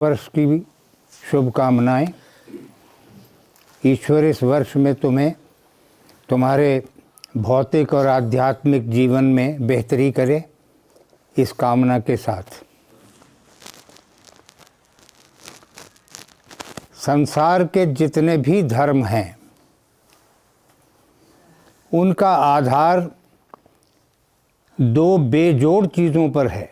वर्ष की भी शुभकामनाएं। ईश्वर इस वर्ष में तुम्हें तुम्हारे भौतिक और आध्यात्मिक जीवन में बेहतरी करे, इस कामना के साथ। संसार के जितने भी धर्म हैं उनका आधार दो बेजोड़ चीज़ों पर है।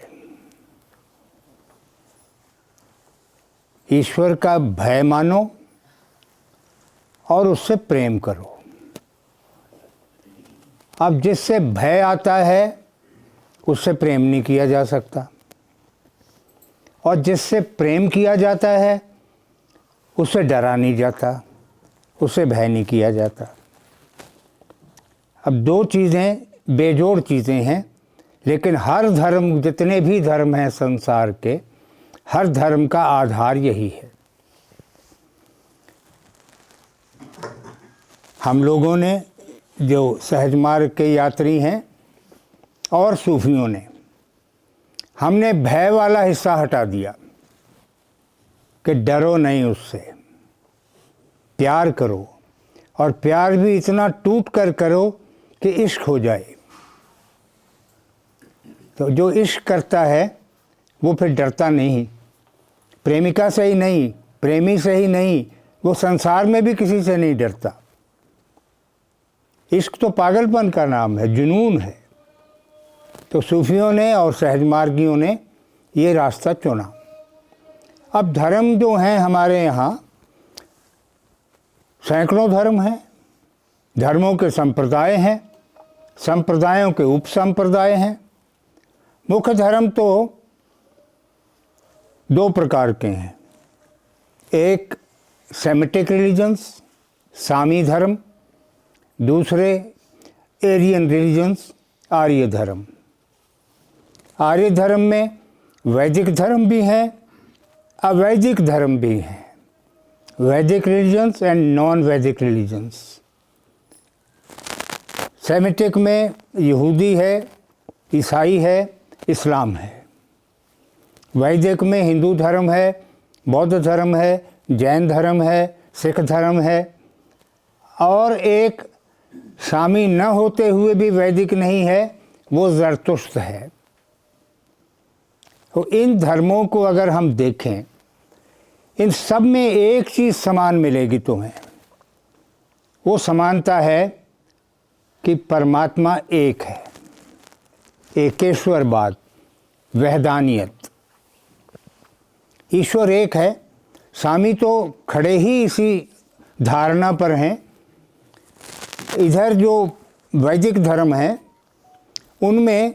ईश्वर का भय मानो और उससे प्रेम करो। अब जिससे भय आता है उससे प्रेम नहीं किया जा सकता, और जिससे प्रेम किया जाता है उससे डरा नहीं जाता, उससे भय नहीं किया जाता। अब दो चीज़ें बेजोड़ चीज़ें हैं, लेकिन हर धर्म, जितने भी धर्म हैं संसार के, हर धर्म का आधार यही है। हम लोगों ने, जो सहज मार्ग के यात्री हैं और सूफियों ने, हमने भय वाला हिस्सा हटा दिया कि डरो नहीं उससे, प्यार करो, और प्यार भी इतना टूट कर करो कि इश्क हो जाए। तो जो इश्क करता है वो फिर डरता नहीं, प्रेमिका से ही नहीं, प्रेमी से ही नहीं, वो संसार में भी किसी से नहीं डरता। इश्क तो पागलपन का नाम है, जुनून है। तो सूफियों ने और सहज मार्गियों ने ये रास्ता चुना। अब धर्म जो हैं हमारे यहाँ, सैकड़ों धर्म हैं, धर्मों के संप्रदाय हैं, संप्रदायों के उप संप्रदाय हैं। मुख्य धर्म तो दो प्रकार के हैं। एक सेमिटिक रिलीजन्स, सामी धर्म, दूसरे एरियन रिलीजन्स, आर्य धर्म। आर्य धर्म में वैदिक धर्म भी हैं, अवैदिक धर्म भी हैं, वैदिक रिलीजन्स एंड नॉन वैदिक रिलीजन्स। सेमिटिक में यहूदी है, ईसाई है, इस्लाम है। वैदिक में हिंदू धर्म है, बौद्ध धर्म है, जैन धर्म है, सिख धर्म है, और एक शामी न होते हुए भी वैदिक नहीं है, वो ज़रतुश्त है। तो इन धर्मों को अगर हम देखें, इन सब में एक चीज़ समान मिलेगी तुम्हें। वो समानता है कि परमात्मा एक है, एकेश्वरवाद, वहदानियत। ईश्वर एक है। स्वामी तो खड़े ही इसी धारणा पर हैं। इधर जो वैदिक धर्म है उनमें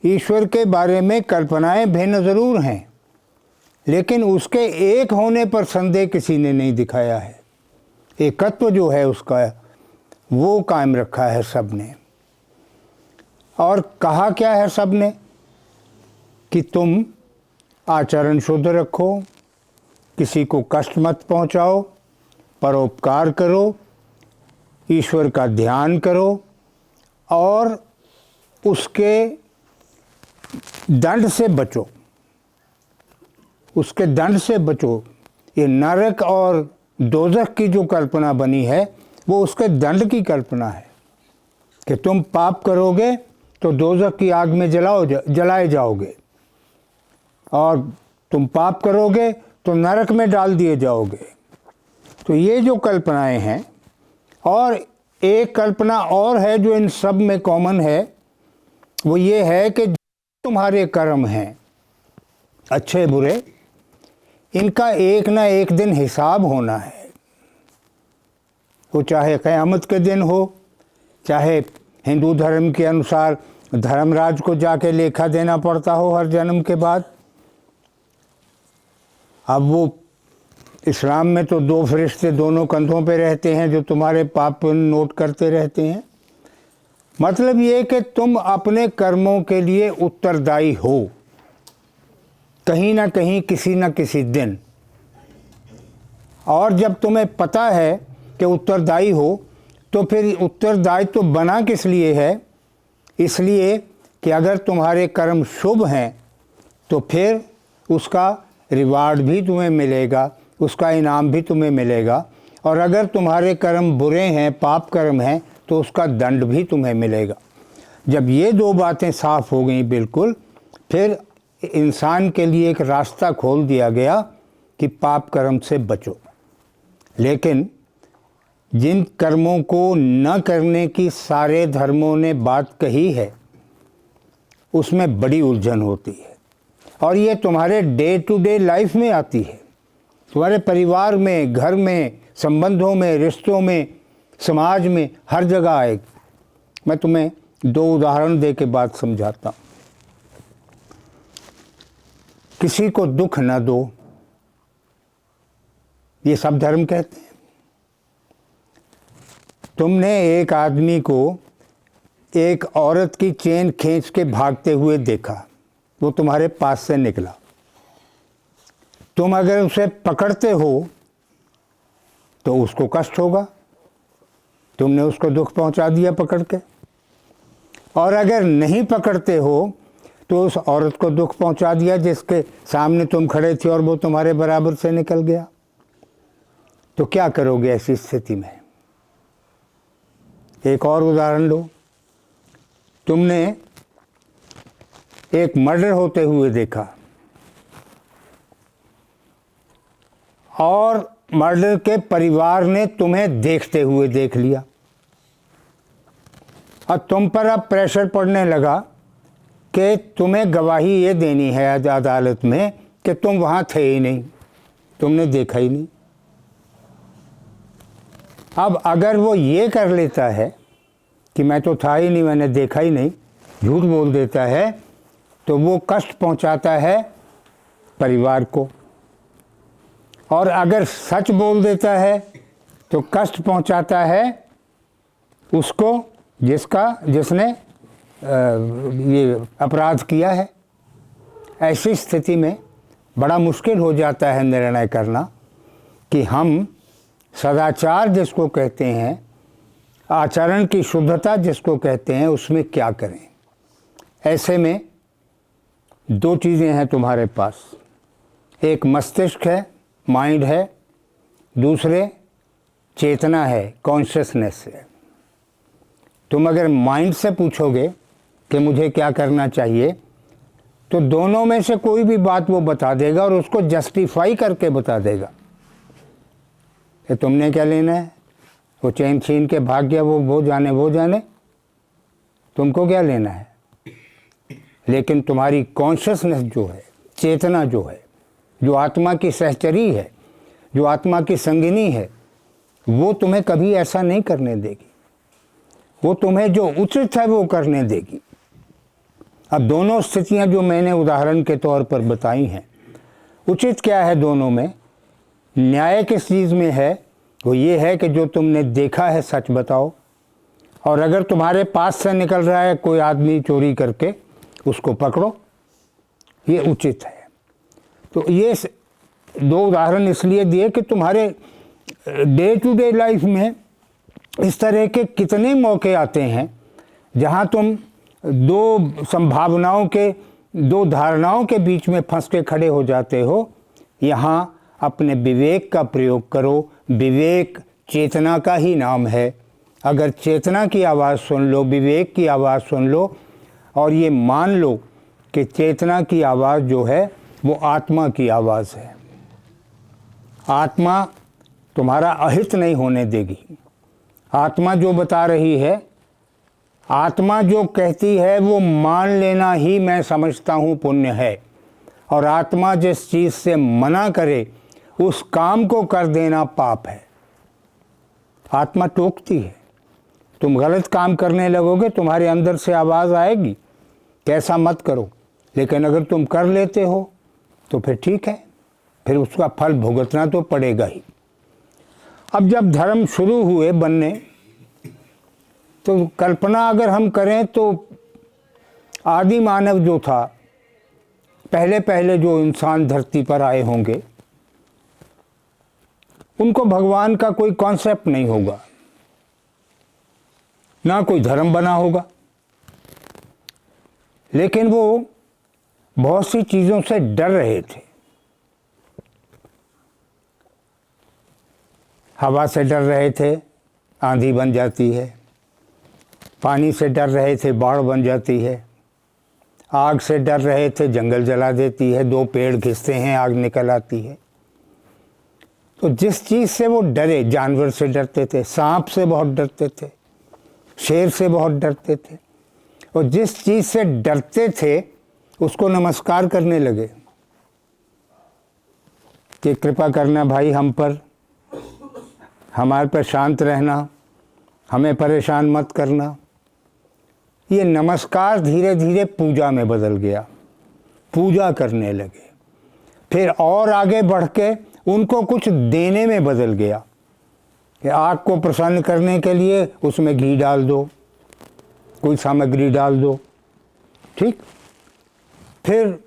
ईश्वर के बारे में कल्पनाएं भिन्न ज़रूर हैं, लेकिन उसके एक होने पर संदेह किसी ने नहीं दिखाया है। एकत्व जो है उसका, वो कायम रखा है सब ने। और कहा क्या है सब ने कि तुम आचरण शुद्ध रखो, किसी को कष्ट मत पहुंचाओ, परोपकार करो, ईश्वर का ध्यान करो, और उसके दंड से बचो, उसके दंड से बचो। ये नरक और दोज़ख की जो कल्पना बनी है वो उसके दंड की कल्पना है कि तुम पाप करोगे तो दोज़ख की आग में जलाए जाओगे, और तुम पाप करोगे तो नरक में डाल दिए जाओगे। तो ये जो कल्पनाएं हैं, और एक कल्पना और है जो इन सब में कॉमन है, वो ये है कि तुम्हारे कर्म हैं अच्छे बुरे, इनका एक ना एक दिन हिसाब होना है। वो चाहे क़यामत के दिन हो, चाहे हिंदू धर्म के अनुसार धर्मराज को जाके लेखा देना पड़ता हो हर जन्म के बाद। अब वो इस्लाम में तो दो फरिश्ते दोनों कंधों पे रहते हैं जो तुम्हारे पाप नोट करते रहते हैं। मतलब ये कि तुम अपने कर्मों के लिए उत्तरदायी हो कहीं ना कहीं, किसी न किसी दिन। और जब तुम्हें पता है कि उत्तरदायी हो, तो फिर उत्तरदायी तो बना किस लिए है? इसलिए कि अगर तुम्हारे कर्म शुभ हैं तो फिर उसका रिवार्ड भी तुम्हें मिलेगा, उसका इनाम भी तुम्हें मिलेगा। और अगर तुम्हारे कर्म बुरे हैं, पाप कर्म हैं, तो उसका दंड भी तुम्हें मिलेगा। जब ये दो बातें साफ हो गई बिल्कुल, फिर इंसान के लिए एक रास्ता खोल दिया गया कि पाप कर्म से बचो। लेकिन जिन कर्मों को न करने की सारे धर्मों ने बात कही है, उसमें बड़ी उलझन होती है। और ये तुम्हारे डे टू डे लाइफ में आती है, तुम्हारे परिवार में, घर में, संबंधों में, रिश्तों में, समाज में, हर जगह आएगी। मैं तुम्हें दो उदाहरण दे के बात समझाता हूँ। किसी को दुख न दो, ये सब धर्म कहते हैं। तुमने एक आदमी को एक औरत की चेन खींच के भागते हुए देखा, वो तुम्हारे पास से निकला। तुम अगर उसे पकड़ते हो तो उसको कष्ट होगा, तुमने उसको दुख पहुंचा दिया पकड़ के। और अगर नहीं पकड़ते हो तो उस औरत को दुख पहुंचा दिया जिसके सामने तुम खड़े थे और वो तुम्हारे बराबर से निकल गया। तो क्या करोगे ऐसी स्थिति में? एक और उदाहरण लो। तुमने एक मर्डर होते हुए देखा और मर्डर के परिवार ने तुम्हें देखते हुए देख लिया और तुम पर अब प्रेशर पड़ने लगा कि तुम्हें गवाही ये देनी है अदालत में कि तुम वहाँ थे ही नहीं, तुमने देखा ही नहीं। अब अगर वो ये कर लेता है कि मैं तो था ही नहीं, मैंने देखा ही नहीं, झूठ बोल देता है, तो वो कष्ट पहुंचाता है परिवार को। और अगर सच बोल देता है तो कष्ट पहुंचाता है उसको जिसने ये अपराध किया है। ऐसी स्थिति में बड़ा मुश्किल हो जाता है निर्णय करना कि हम सदाचार जिसको कहते हैं, आचरण की शुद्धता जिसको कहते हैं, उसमें क्या करें। ऐसे में दो चीज़ें हैं तुम्हारे पास, एक मस्तिष्क है, माइंड है, दूसरे चेतना है, कॉन्शियसनेस है। तुम अगर माइंड से पूछोगे कि मुझे क्या करना चाहिए, तो दोनों में से कोई भी बात वो बता देगा और उसको जस्टिफाई करके बता देगा कि तुमने क्या लेना है, वो चैन छीन के भाग गया, वो जाने, तुमको क्या लेना है। लेकिन तुम्हारी कॉन्शियसनेस जो है, चेतना जो है, जो आत्मा की सहचरी है, जो आत्मा की संगिनी है, वो तुम्हें कभी ऐसा नहीं करने देगी। वो तुम्हें जो उचित है वो करने देगी। अब दोनों स्थितियां जो मैंने उदाहरण के तौर पर बताई हैं, उचित क्या है दोनों में, न्याय किस चीज़ में है, वो ये है कि जो तुमने देखा है सच बताओ। और अगर तुम्हारे पास से निकल रहा है कोई आदमी चोरी करके, उसको पकड़ो, ये उचित है। तो ये दो उदाहरण इसलिए दिए कि तुम्हारे डे टू डे लाइफ में इस तरह के कितने मौके आते हैं जहाँ तुम दो संभावनाओं के, दो धारणाओं के बीच में फंस के खड़े हो जाते हो। यहाँ अपने विवेक का प्रयोग करो। विवेक चेतना का ही नाम है। अगर चेतना की आवाज़ सुन लो, विवेक की आवाज़ सुन लो और ये मान लो कि चेतना की आवाज़ जो है वो आत्मा की आवाज़ है। आत्मा तुम्हारा अहित नहीं होने देगी। आत्मा जो बता रही है, आत्मा जो कहती है, वो मान लेना ही मैं समझता हूँ पुण्य है। और आत्मा जिस चीज़ से मना करे उस काम को कर देना पाप है। आत्मा टोकती है, तुम गलत काम करने लगोगे, तुम्हारे अंदर से आवाज़ आएगी कैसा मत करो। लेकिन अगर तुम कर लेते हो तो फिर ठीक है, फिर उसका फल भुगतना तो पड़ेगा ही। अब जब धर्म शुरू हुए बनने, तो कल्पना अगर हम करें तो आदि मानव जो था, पहले पहले जो इंसान धरती पर आए होंगे, उनको भगवान का कोई कॉन्सेप्ट नहीं होगा, ना कोई धर्म बना होगा। लेकिन वो बहुत सी चीज़ों से डर रहे थे। हवा से डर रहे थे, आंधी बन जाती है। पानी से डर रहे थे, बाढ़ बन जाती है। आग से डर रहे थे, जंगल जला देती है। 2 पेड़ घिसते हैं, आग निकल आती है। तो जिस चीज़ से वो डरे, जानवर से डरते थे, सांप से बहुत डरते थे, शेर से बहुत डरते थे, और जिस चीज़ से डरते थे उसको नमस्कार करने लगे कि कृपा करना भाई हम पर, हमारे पर शांत रहना, हमें परेशान मत करना। ये नमस्कार धीरे धीरे पूजा में बदल गया, पूजा करने लगे। फिर और आगे बढ़ के उनको कुछ देने में बदल गया कि आग को प्रसन्न करने के लिए उसमें घी डाल दो, कोई सामग्री डाल दो, ठीक। फिर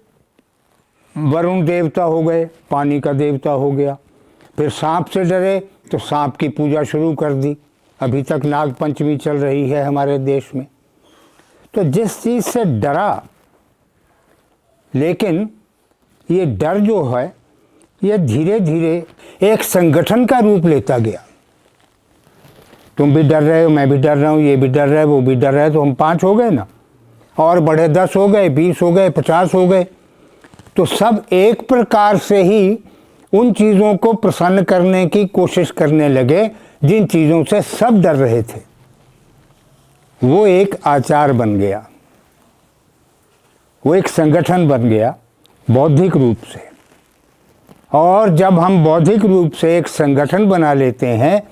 वरुण देवता हो गए, पानी का देवता हो गया। फिर सांप से डरे तो सांप की पूजा शुरू कर दी। अभी तक नाग पंचमी चल रही है हमारे देश में। तो जिस चीज़ से डरा, लेकिन ये डर जो है ये धीरे धीरे एक संगठन का रूप लेता गया। तुम भी डर रहे हो, मैं भी डर रहा हूँ, ये भी डर रहा है, वो भी डर रहा है, तो हम 5 हो गए ना, और बड़े 10 हो गए, 20 हो गए, 50 हो गए। तो सब एक प्रकार से ही उन चीज़ों को प्रसन्न करने की कोशिश करने लगे जिन चीज़ों से सब डर रहे थे। वो एक आचार बन गया, वो एक संगठन बन गया बौद्धिक रूप से। और जब हम बौद्धिक रूप से एक संगठन बना लेते हैं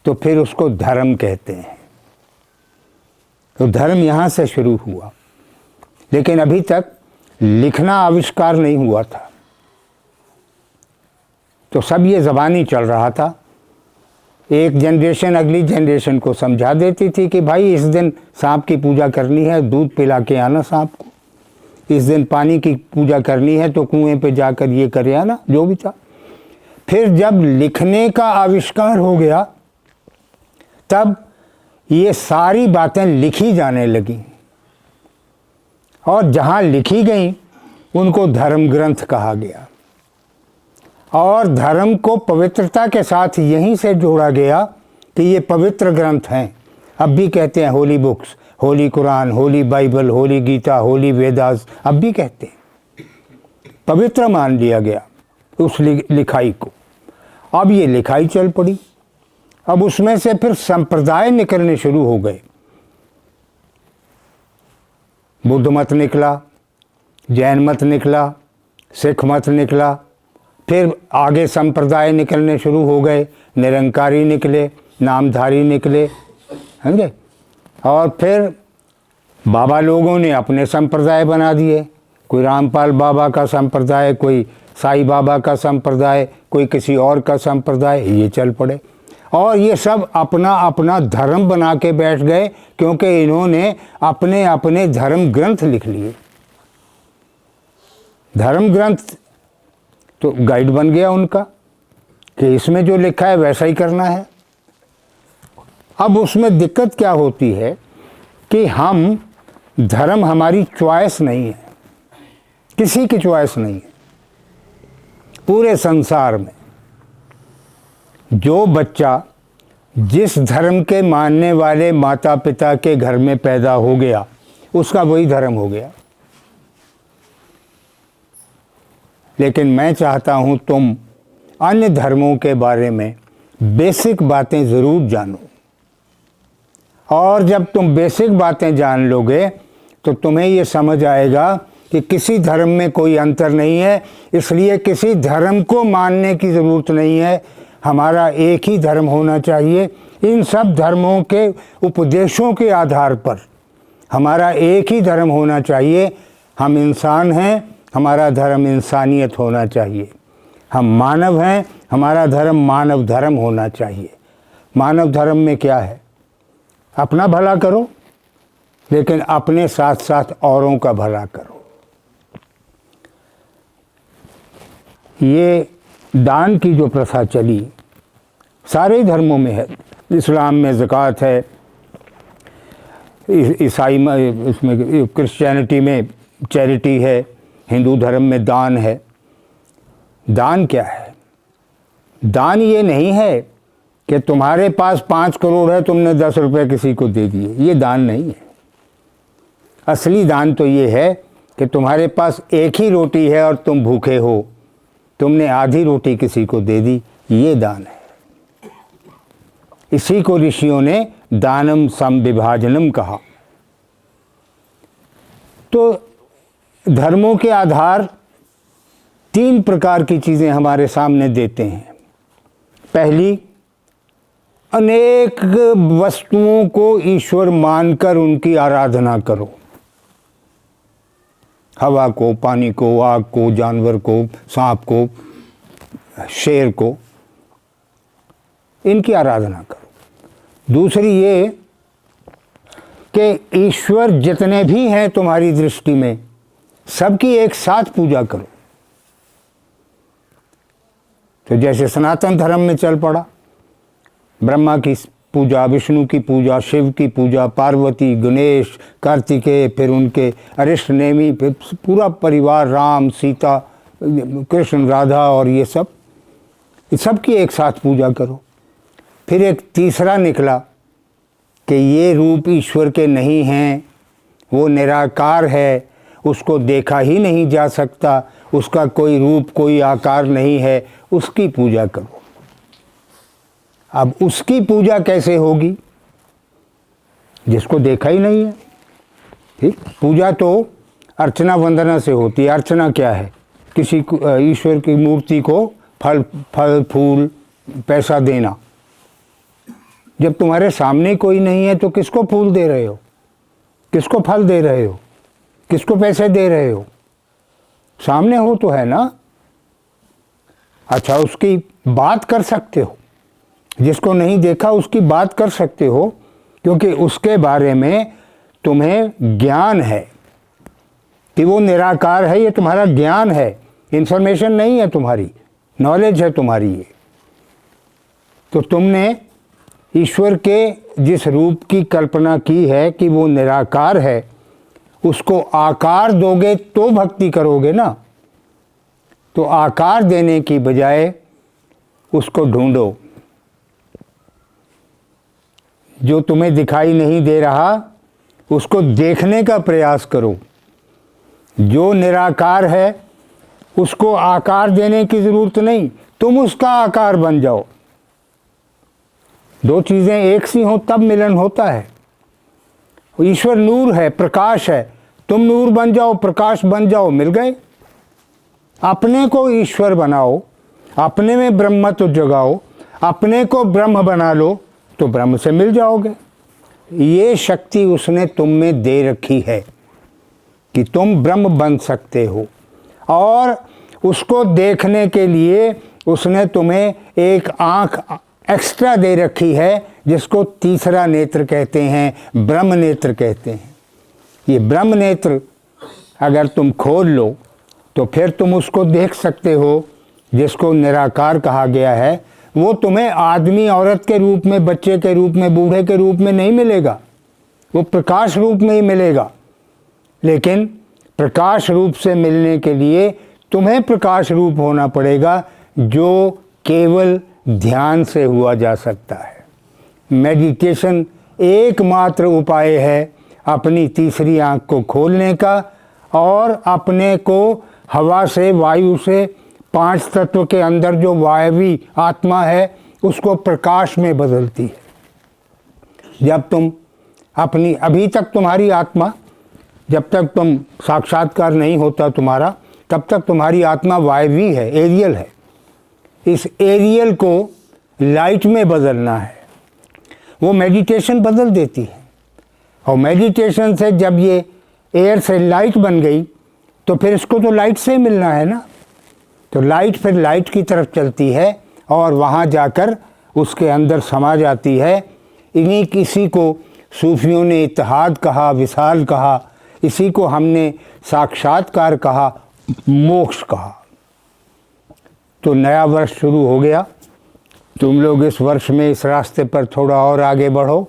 तो फिर उसको धर्म कहते हैं। तो धर्म यहाँ से शुरू हुआ, लेकिन अभी तक लिखना आविष्कार नहीं हुआ था। तो सब ये ज़बानी चल रहा था। एक जनरेशन अगली जनरेशन को समझा देती थी कि भाई इस दिन सांप की पूजा करनी है, दूध पिला के आना सांप को। इस दिन पानी की पूजा करनी है तो कुएं पे जाकर ये करे आना, जो भी था। फिर जब लिखने का आविष्कार हो गया तब ये सारी बातें लिखी जाने लगी, और जहाँ लिखी गई उनको धर्म ग्रंथ कहा गया। और धर्म को पवित्रता के साथ यहीं से जोड़ा गया कि ये पवित्र ग्रंथ हैं। अब भी कहते हैं holy books, holy Quran, holy Bible, holy Gita, holy Vedas, अब भी कहते हैं। पवित्र मान लिया गया उस लिखाई को। अब ये लिखाई चल पड़ी। अब उसमें से फिर संप्रदाय निकलने शुरू हो गए। बुद्ध मत निकला, जैन मत निकला, सिख मत निकला, फिर आगे संप्रदाय निकलने शुरू हो गए। निरंकारी निकले, नामधारी निकले, समझे। और फिर बाबा लोगों ने अपने संप्रदाय बना दिए। कोई रामपाल बाबा का संप्रदाय, कोई साईं बाबा का संप्रदाय, कोई किसी और का संप्रदाय, ये चल पड़े। और ये सब अपना अपना धर्म बना के बैठ गए, क्योंकि इन्होंने अपने अपने धर्म ग्रंथ लिख लिए। धर्म ग्रंथ तो गाइड बन गया उनका कि इसमें जो लिखा है वैसा ही करना है। अब उसमें दिक्कत क्या होती है कि हम धर्म हमारी चॉइस नहीं है, किसी की चॉइस नहीं है। पूरे संसार में जो बच्चा जिस धर्म के मानने वाले माता पिता के घर में पैदा हो गया उसका वही धर्म हो गया। लेकिन मैं चाहता हूँ तुम अन्य धर्मों के बारे में बेसिक बातें ज़रूर जानो, और जब तुम बेसिक बातें जान लोगे तो तुम्हें ये समझ आएगा कि किसी धर्म में कोई अंतर नहीं है, इसलिए किसी धर्म को मानने की ज़रूरत नहीं है। हमारा एक ही धर्म होना चाहिए। इन सब धर्मों के उपदेशों के आधार पर हमारा एक ही धर्म होना चाहिए। हम इंसान हैं, हमारा धर्म इंसानियत होना चाहिए। हम मानव हैं, हमारा धर्म मानव धर्म होना चाहिए। मानव धर्म में क्या है? अपना भला करो, लेकिन अपने साथ साथ औरों का भला करो। ये दान की जो प्रथा चली सारे धर्मों में है। इस्लाम में ज़कात है, ईसाई में, इसमें क्रिश्चियनिटी में चैरिटी है, हिंदू धर्म में दान है। दान क्या है? दान ये नहीं है कि तुम्हारे पास 5 करोड़ है, तुमने 10 रुपये किसी को दे दिए, ये दान नहीं है। असली दान तो ये है कि तुम्हारे पास एक ही रोटी है और तुम भूखे हो, तुमने आधी रोटी किसी को दे दी, ये दान है। इसी को ऋषियों ने दानम समविभाजनम कहा। तो धर्मों के आधार 3 प्रकार की चीज़ें हमारे सामने देते हैं। पहली, अनेक वस्तुओं को ईश्वर मानकर उनकी आराधना करो। हवा को, पानी को, आग को, जानवर को, सांप को, शेर को, इनकी आराधना करो। दूसरी ये कि ईश्वर जितने भी हैं तुम्हारी दृष्टि में, सबकी एक साथ पूजा करो। तो जैसे सनातन धर्म में चल पड़ा, ब्रह्मा की पूजा, विष्णु की पूजा, शिव की पूजा, पार्वती, गणेश, कार्तिकेय, फिर उनके अरिष्ट नेमी, फिर पूरा परिवार, राम, सीता, कृष्ण, राधा और ये सब, इस सब की एक साथ पूजा करो। फिर एक तीसरा निकला कि ये रूप ईश्वर के नहीं हैं, वो निराकार है, उसको देखा ही नहीं जा सकता, उसका कोई रूप कोई आकार नहीं है, उसकी पूजा करो। अब उसकी पूजा कैसे होगी? जिसको देखा ही नहीं है। ठीक, पूजा तो अर्चना वंदना से होती है। अर्चना क्या है? किसी को, ईश्वर की मूर्ति को फल फूल पैसा देना। जब तुम्हारे सामने कोई नहीं है तो किसको फूल दे रहे हो, किसको फल दे रहे हो, किसको पैसे दे रहे हो? सामने हो तो है ना। अच्छा, उसकी बात कर सकते हो, जिसको नहीं देखा उसकी बात कर सकते हो, क्योंकि उसके बारे में तुम्हें ज्ञान है कि वो निराकार है। ये तुम्हारा ज्ञान है, इन्फॉर्मेशन नहीं है तुम्हारी, नॉलेज है तुम्हारी ये। तो तुमने ईश्वर के जिस रूप की कल्पना की है कि वो निराकार है, उसको आकार दोगे तो भक्ति करोगे ना। तो आकार देने की बजाय उसको ढूंढो। जो तुम्हें दिखाई नहीं दे रहा उसको देखने का प्रयास करो। जो निराकार है उसको आकार देने की ज़रूरत नहीं, तुम उसका आकार बन जाओ। 2 चीज़ें एक सी हों तब मिलन होता है। ईश्वर नूर है, प्रकाश है, तुम नूर बन जाओ, प्रकाश बन जाओ, मिल गए। अपने को ईश्वर बनाओ, अपने में ब्रह्मत्व जगाओ, अपने को ब्रह्म बना लो तो ब्रह्म से मिल जाओगे। ये शक्ति उसने तुम में दे रखी है कि तुम ब्रह्म बन सकते हो। और उसको देखने के लिए उसने तुम्हें एक आँख एक्स्ट्रा दे रखी है, जिसको तीसरा नेत्र कहते हैं, ब्रह्म नेत्र कहते हैं। ये ब्रह्म नेत्र अगर तुम खोल लो तो फिर तुम उसको देख सकते हो, जिसको निराकार कहा गया है। वो तुम्हें आदमी औरत के रूप में, बच्चे के रूप में, बूढ़े के रूप में नहीं मिलेगा, वो प्रकाश रूप में ही मिलेगा। लेकिन प्रकाश रूप से मिलने के लिए तुम्हें प्रकाश रूप होना पड़ेगा, जो केवल ध्यान से हुआ जा सकता है। मेडिटेशन एकमात्र उपाय है अपनी तीसरी आँख को खोलने का और अपने को हवा से, वायु से, 5 तत्व के अंदर जो वायवी आत्मा है उसको प्रकाश में बदलती है। जब तुम अपनी, अभी तक तुम्हारी आत्मा, जब तक तुम साक्षात्कार नहीं होता तुम्हारा, तब तक तुम्हारी आत्मा वायवी है, एरियल है। इस एरियल को लाइट में बदलना है। वो मेडिटेशन बदल देती है। और मेडिटेशन से जब ये एयर से लाइट बन गई तो फिर इसको तो लाइट से मिलना है ना। तो लाइट फिर लाइट की तरफ चलती है और वहाँ जाकर उसके अंदर समा जाती है। इन्हीं किसी को सूफियों ने इत्तेहाद कहा, विसाल कहा, इसी को हमने साक्षात्कार कहा, मोक्ष कहा। तो नया वर्ष शुरू हो गया। तुम लोग इस वर्ष में इस रास्ते पर थोड़ा और आगे बढ़ो।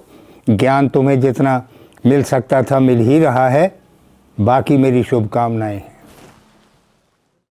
ज्ञान तुम्हें जितना मिल सकता था मिल ही रहा है। बाकी मेरी शुभकामनाएं हैं।